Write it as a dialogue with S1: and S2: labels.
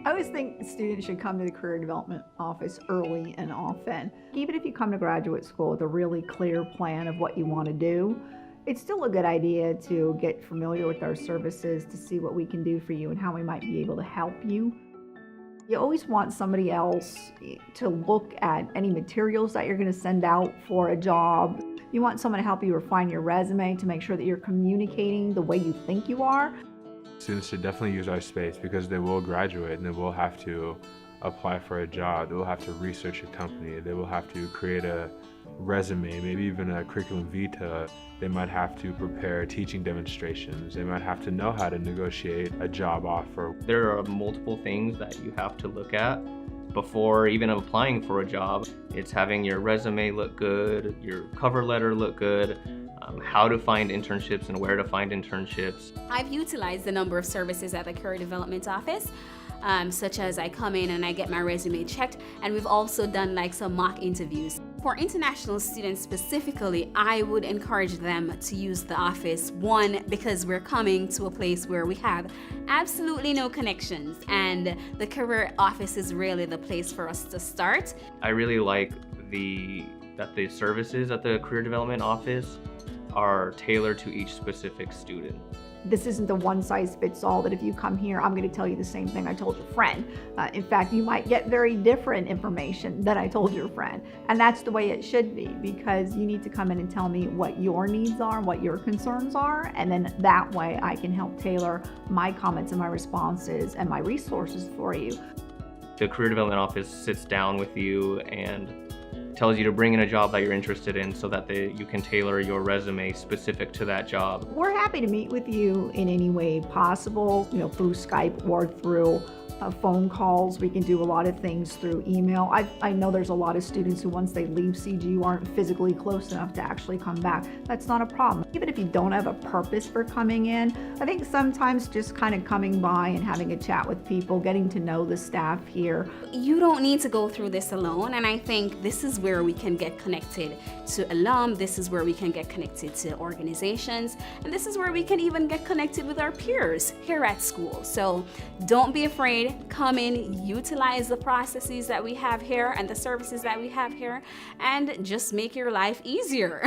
S1: I always think students should come to the Career Development Office early and often. Even if you come to graduate school with a really clear plan of what you want to do, it's still a good idea to get familiar with our services to see what we can do for you and how we might be able to help you. You always want somebody else to look at any materials that you're going to send out for a job. You want someone to help you refine your resume to make sure that you're communicating the way you think you are.
S2: Students should definitely use our space because they will graduate and they will have to apply for a job. They will have to research a company. They will have to create a resume, maybe even a curriculum vitae. They might have to prepare teaching demonstrations. They might have to know how to negotiate a job offer.
S3: There are multiple things that you have to look at before even applying for a job. It's having your resume look good, your cover letter look good, how to find internships and where to find internships.
S4: I've utilized a number of services at the Career Development Office, such as I come in and I get my resume checked, and we've also done like some mock interviews. For international students specifically, I would encourage them to use the office. One, because we're coming to a place where we have absolutely no connections, and the career office is really the place for us to start.
S3: I really like that the services at the Career Development Office are tailored to each specific student.
S1: This isn't a one-size-fits-all that if you come here, I'm going to tell you the same thing I told your friend. In fact, you might get very different information than I told your friend. And that's the way it should be, because you need to come in and tell me what your needs are, what your concerns are, and then that way I can help tailor my comments and my responses and my resources for you.
S3: The Career Development Office sits down with you and tells you to bring in a job that you're interested in so that you can tailor your resume specific to that job.
S1: We're happy to meet with you in any way possible, through Skype or through phone calls. We can do a lot of things through email. I know there's a lot of students who once they leave CGU aren't physically close enough to actually come back. That's not a problem. Even if you don't have a purpose for coming in, I think sometimes just kind of coming by and having a chat with people, getting to know the staff here.
S4: You don't need to go through this alone, and I think this is where we can get connected to alum, this is where we can get connected to organizations, and this is where we can even get connected with our peers here at school. So don't be afraid. Come in, utilize the processes that we have here and the services that we have here, and just make your life easier.